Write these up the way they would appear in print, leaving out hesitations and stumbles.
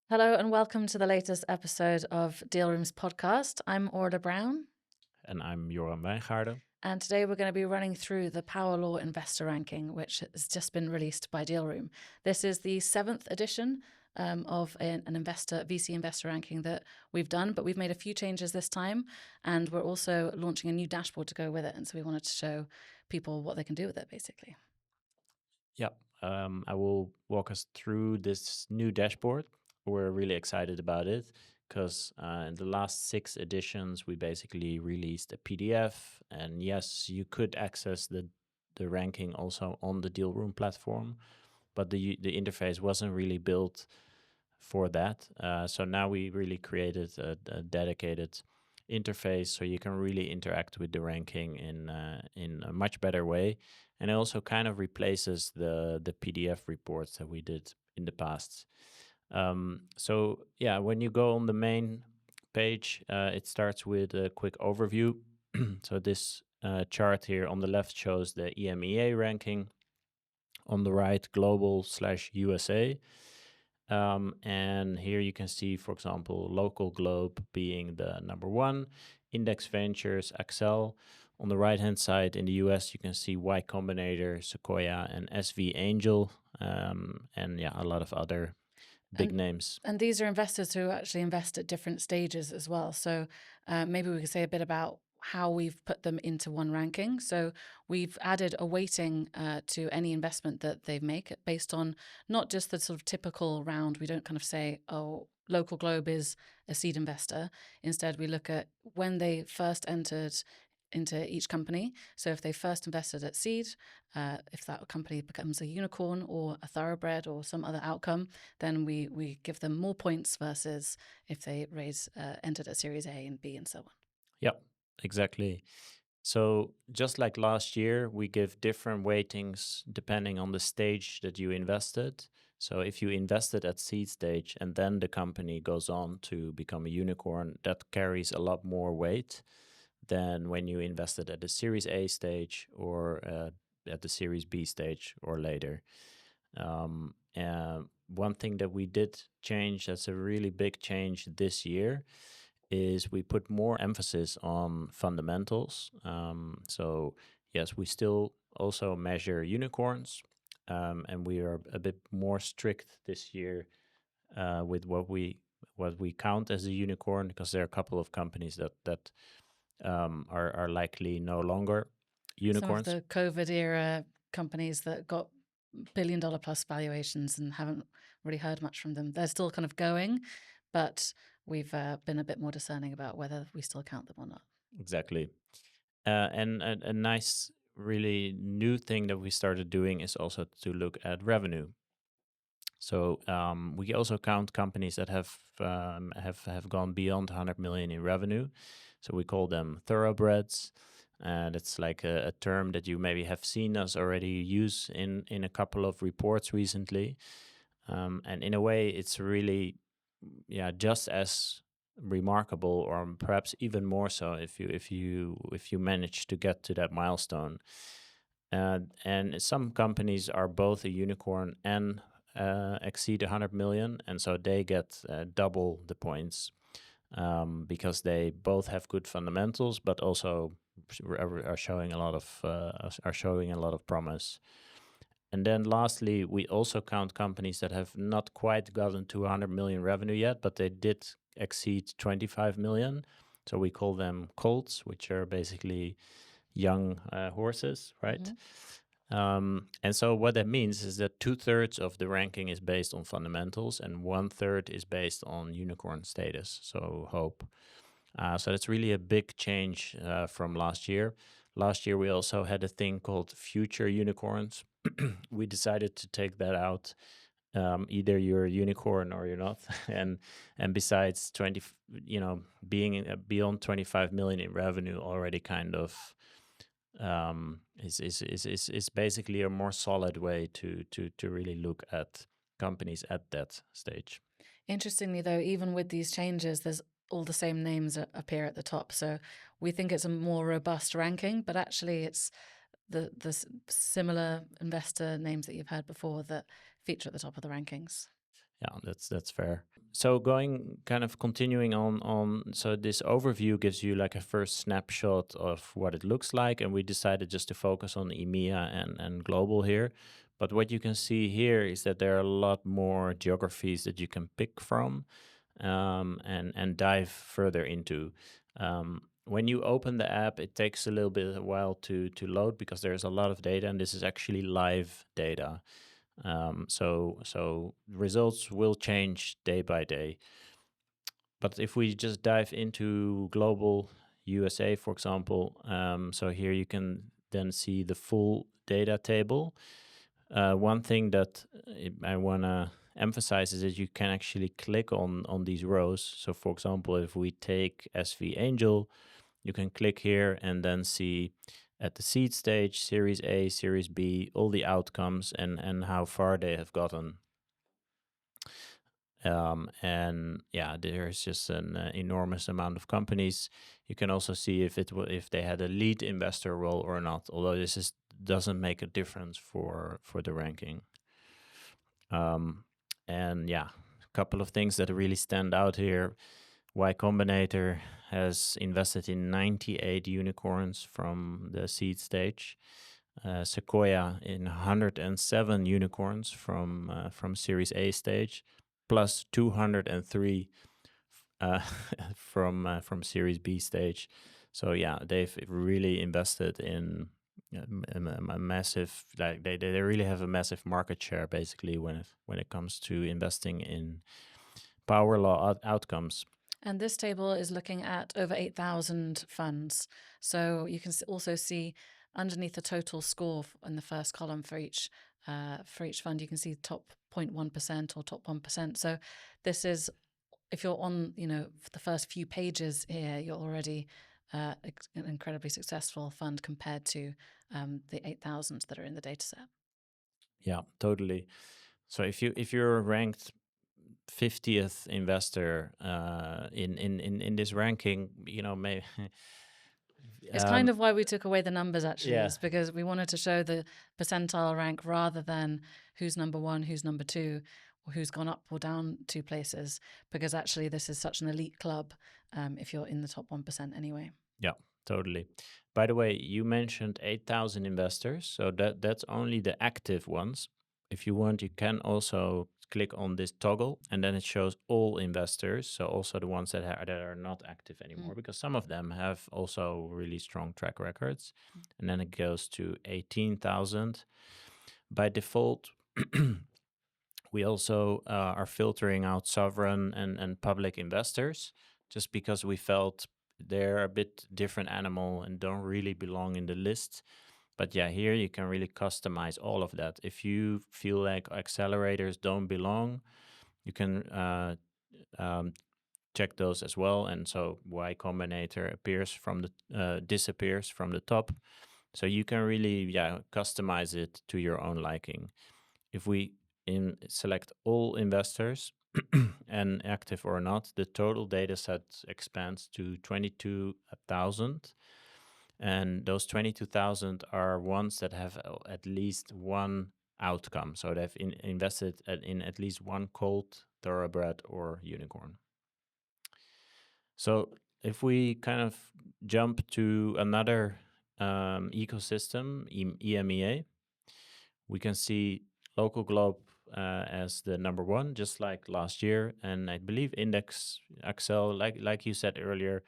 Hello and welcome to the latest episode of Dealroom's podcast. I'm Orla Brown, And I'm Joran Wijngaarden. and today we're going to be running through the Power Law Investor Ranking, which has just been released by Dealroom. This is the 7th edition of an VC investor ranking that we've done, but we've made a few changes this time, and we're also launching a new dashboard to go with it. And so we wanted to show people what they can do with it, basically. Yeah, I will walk us through this new dashboard. We're really excited about it because in the last 6 editions, we basically released a PDF. And yes, you could access the ranking also on the Dealroom platform, but the interface wasn't really built for that. So now we really created a dedicated interface so you can really interact with the ranking in a much better way, and it also kind of replaces the PDF reports that we did in the past. So yeah, when you go on the main page, it starts with a quick overview. So this chart here on the left shows the EMEA ranking, on the right global/USA. And here you can see, for example, Local Globe being the number one, Index Ventures, Accel. On the right-hand side in the US, you can see Y Combinator, Sequoia, and SV Angel, and yeah, a lot of other big names. And these are investors who actually invest at different stages as well. So maybe we could say a bit about how we've put them into one ranking. So we've added a weighting to any investment that they make based on not just the sort of typical round. We don't kind of say, oh, Local Globe is a seed investor. Instead, we look at when they first entered into each company. So if they first invested at seed, if that company becomes a unicorn or a thoroughbred or some other outcome, then we give them more points versus if they entered at Series A and B and so on. Yep, exactly. So just like last year, we give different weightings depending on the stage that you invested. So if you invested at seed stage and then the company goes on to become a unicorn, that carries a lot more weight than when you invested at the Series A stage or at the Series B stage or later. One thing that we did change, that's a really big change this year, is we put more emphasis on fundamentals. So yes, we still also measure unicorns, and we are a bit more strict this year with what we count as a unicorn, because there are a couple of companies that are likely no longer Some of unicorns. the COVID era companies that got $1 billion plus valuations and haven't really heard much from them. They're still kind of going, but we've been a bit more discerning about whether we still count them or not. Exactly. And a nice, really new thing that we started doing is also to look at revenue. So we also count companies that have gone beyond 100 million in revenue. So we call them thoroughbreds, and it's like a term that you maybe have seen us already use in a couple of reports recently. And in a way, it's really, yeah, just as remarkable, or perhaps even more so, if you manage to get to that milestone. And some companies are both a unicorn and exceed 100 million, and so they get double the points, because they both have good fundamentals, but also are showing a lot of promise. And then lastly, we also count companies that have not quite gotten to 100 million revenue yet, but they did exceed 25 million. So we call them colts, which are basically young horses, right? And so what that means is that 2/3 of the ranking is based on fundamentals and 1/3 is based on unicorn status, so hope. So that's really a big change from last year. Last year, we also had a thing called future unicorns. We decided to take that out. Either you're a unicorn or you're not. and besides, being beyond 25 million in revenue already kind of is basically a more solid way to really look at companies at that stage. Interestingly, though, even with these changes, there's all the same names appear at the top. So we think it's a more robust ranking, but actually it's the similar investor names that you've heard before that feature at the top of the rankings. Yeah, that's fair. So going kind of continuing on so this overview gives you like a first snapshot of what it looks like, and we decided just to focus on EMEA and global here. But what you can see here is that there are a lot more geographies that you can pick from, and dive further into. When you open the app, it takes a little bit a while to load because there's a lot of data, and this is actually live data. So results will change day by day. But if we just dive into global USA, for example, so here you can then see the full data table. One thing that I want to emphasize is that you can actually click on these rows. So, for example, if we take SV Angel, you can click here and then see at the seed stage, Series A, Series B, all the outcomes and how far they have gotten. And yeah, there's just an enormous amount of companies. You can also see if they had a lead investor role or not. Although doesn't make a difference for the ranking. And yeah, a couple of things that really stand out here. Y Combinator has invested in 98 unicorns from the seed stage. Sequoia in 107 unicorns from Series A stage, plus 203 from Series B stage. So yeah, they've really invested in a massive, like they really have a massive market share basically when it comes to investing in power law outcomes. And this table is looking at over 8,000 funds. So you can also see underneath the total score in the first column for each fund, you can see top 0.1% or top 1%. So this is, if you're on, the first few pages here, you're already an incredibly successful fund compared to the 8,000 that are in the dataset. Yeah, totally. So if you're ranked 50th investor in this ranking, maybe It's kind of why we took away the numbers, actually, yeah, is because we wanted to show the percentile rank rather than who's number one, who's number two, or who's gone up or down 2 places, because actually this is such an elite club if you're in the top 1% anyway. yeah, totally. By the way, you mentioned 8,000 investors, so that's only the active ones. If you want, you can also click on this toggle, and then it shows all investors, so also the ones that are not active anymore, because some of them have also really strong track records. And then it goes to 18,000. By default, we also are filtering out sovereign and public investors, just because we felt they're a bit different animal and don't really belong in the list. But yeah, here you can really customize all of that. If you feel like accelerators don't belong, you can check those as well. And so Y Combinator disappears from the top. So you can really customize it to your own liking. If we select all investors and active or not, the total data set expands to 22,000. And those 22,000 are ones that have at least one outcome. So they've invested in at least one colt, thoroughbred, or unicorn. So if we kind of jump to another ecosystem, EMEA, we can see local globe as the number one, just like last year. And I believe index Excel, like you said earlier,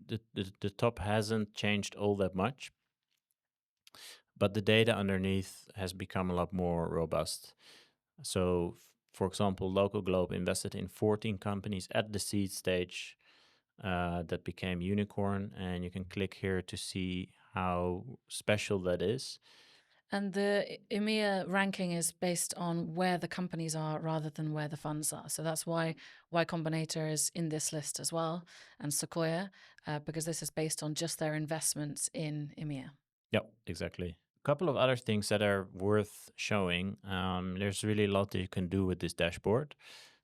the top hasn't changed all that much, but the data underneath has become a lot more robust. So, for example, Local Globe invested in 14 companies at the seed stage that became unicorn, and you can click here to see how special that is. And the EMEA ranking is based on where the companies are rather than where the funds are. So that's why Y Combinator is in this list as well, and Sequoia, because this is based on just their investments in EMEA. Yep, exactly. A couple of other things that are worth showing. There's really a lot that you can do with this dashboard.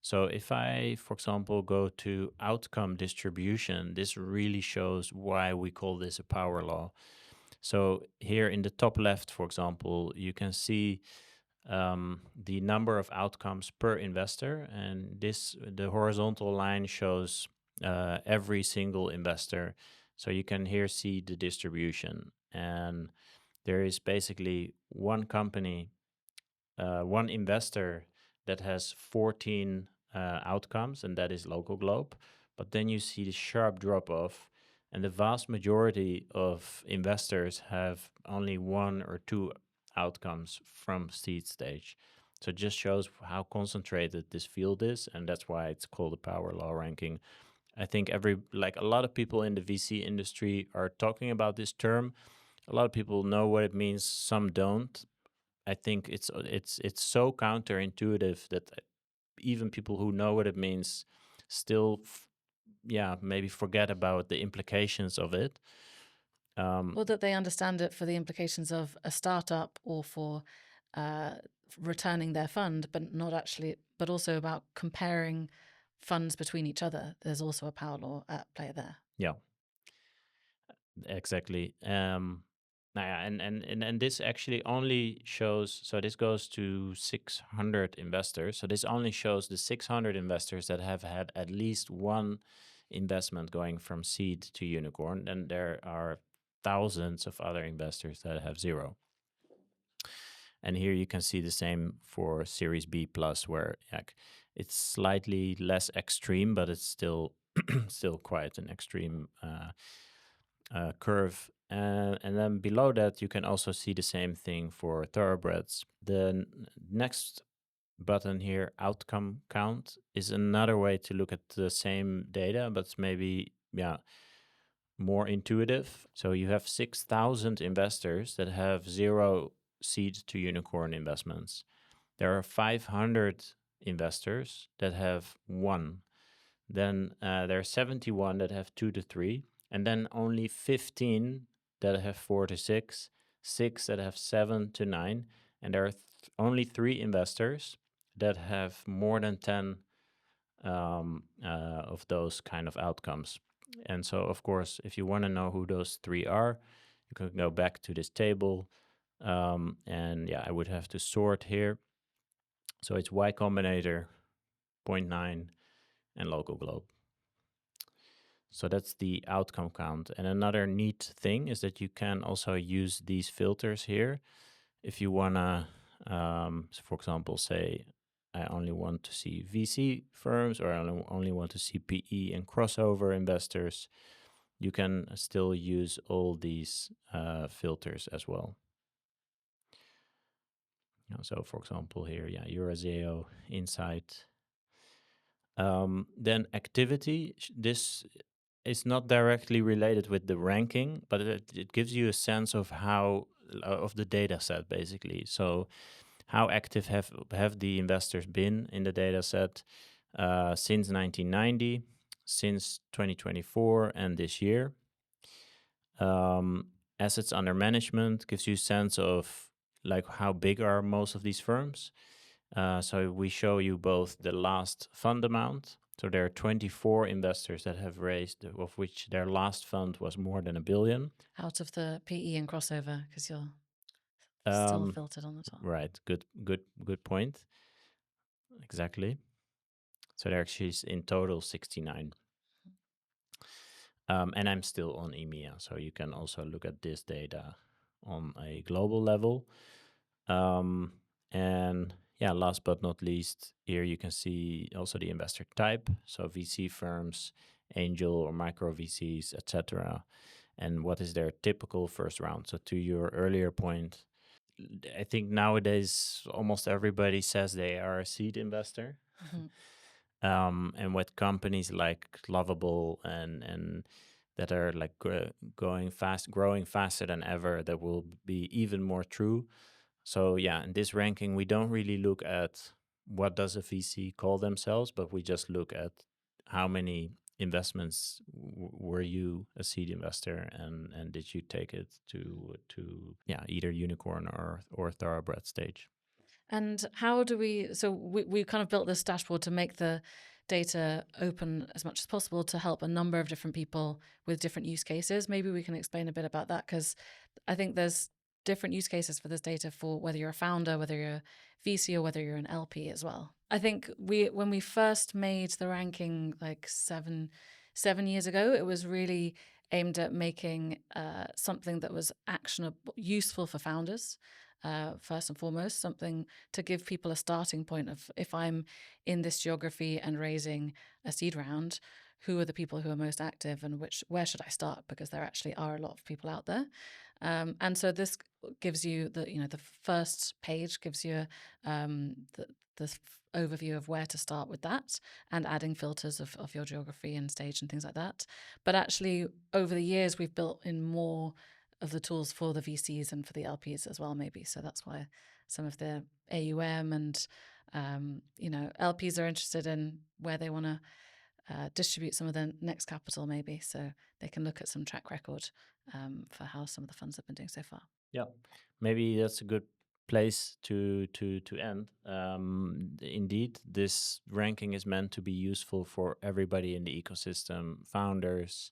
So if I, for example, go to outcome distribution, this really shows why we call this a power law. So here in the top left, for example, you can see the number of outcomes per investor, and the horizontal line shows every single investor. So you can here see the distribution, and there is basically one company, one investor that has 14 outcomes, and that is Local Globe. But then you see the sharp drop off, and the vast majority of investors have only one or two outcomes from seed stage. So it just shows how concentrated this field is, and that's why it's called a power law ranking. I think a lot of people in the VC industry are talking about this term. A lot of people know what it means, some don't. I think it's so counterintuitive that even people who know what it means still, maybe forget about the implications of it. Or that they understand it for the implications of a startup or for uh, returning their fund, but not actually, but also about comparing funds between each other. There's also a power law at play there. Yeah, exactly. And this actually only shows, so this goes to 600 investors. So this only shows the 600 investors that have had at least one investment going from seed to unicorn. And there are thousands of other investors that have zero. And here you can see the same for Series B plus, where it's slightly less extreme, but it's still still quite an extreme curve. And then below that, you can also see the same thing for thoroughbreds. The next button here, outcome count, is another way to look at the same data, but it's maybe more intuitive. So you have 6,000 investors that have zero seed to unicorn investments. There are 500 investors that have one. Then there are 71 that have 2 to 3, and then only 15 that have 4 to 6, 6 that have 7 to 9, and there are only 3 investors that have more than 10 of those kind of outcomes. And so, of course, if you want to know who those 3 are, you can go back to this table. And I would have to sort here. So it's Y Combinator, 0.9, and Local Globe. So that's the outcome count. And another neat thing is that you can also use these filters here. If you want to, for example, say, I only want to see VC firms, or I only want to see PE and crossover investors, you can still use all these filters as well. So, for example, here, Euraseo, Insight. Then activity, this is not directly related with the ranking, but it gives you a sense of how of the data set, basically. So how active have the investors been in the data set since 1990, since 2024, and this year. Assets under management gives you a sense of like how big are most of these firms. So we show you both the last fund amount. So there are 24 investors that have raised, of which their last fund was more than $1 billion. Out of the PE and crossover, because you're still filtered on the top. Right. Good point. Exactly. So there actually is in total 69. And I'm still on EMEA, so you can also look at this data on a global level. And last but not least, here you can see also the investor type. So VC firms, angel or micro VCs, etc. And what is their typical first round? So to your earlier point, I think nowadays almost everybody says they are a seed investor. Mm-hmm. And with companies like Lovable and that are like growing faster than ever, that will be even more true. So in this ranking, we don't really look at what does a VC call themselves, but we just look at how many investments were you a seed investor, and did you take it to either unicorn or thoroughbred stage. And how do we kind of built this dashboard to make the data open as much as possible to help a number of different people with different use cases. Maybe we can explain a bit about that, because I think there's different use cases for this data for whether you're a founder, whether you're a VC, or whether you're an LP as well. I think when we first made the ranking like seven years ago, it was really aimed at making something that was actionable, useful for founders. First and foremost, something to give people a starting point of, if I'm in this geography and raising a seed round, who are the people who are most active, and where should I start? Because there actually are a lot of people out there. And so this gives you the first page gives you the overview of where to start with that, and adding filters of your geography and stage and things like that. But actually, over the years, we've built in more of the tools for the VCs and for the LPs as well, maybe. So that's why some of the AUM and LPs are interested in where they want to distribute some of the next capital, maybe, so they can look at some track record for how some of the funds have been doing so far. Yeah, maybe that's a good place to end. Indeed, this ranking is meant to be useful for everybody in the ecosystem, founders,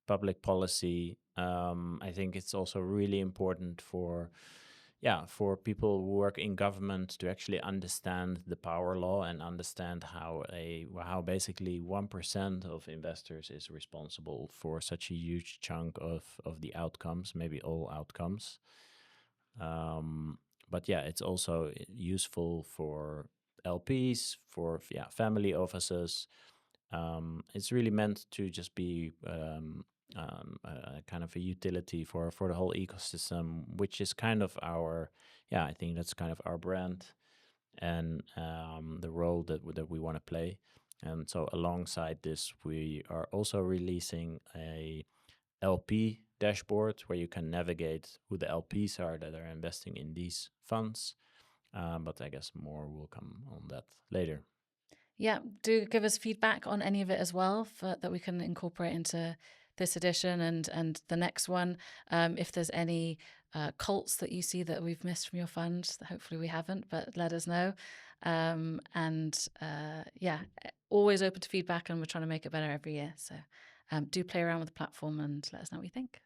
public policy. I think it's also really important for people who work in government to actually understand the power law and understand how basically 1% of investors is responsible for such a huge chunk of the outcomes, maybe all outcomes. But yeah, it's also useful for LPs, for family offices. It's really meant to just be kind of a utility for the whole ecosystem, which is kind of I think that's kind of our brand and the role that we want to play. And so alongside this, we are also releasing a LP dashboard where you can navigate who the LPs are that are investing in these funds. But I guess more will come on that later. Yeah, do give us feedback on any of it as well, that we can incorporate into this edition and the next one. If there's any cults that you see that we've missed from your fund, hopefully we haven't, but let us know. Always open to feedback, and we're trying to make it better every year. So do play around with the platform and let us know what you think.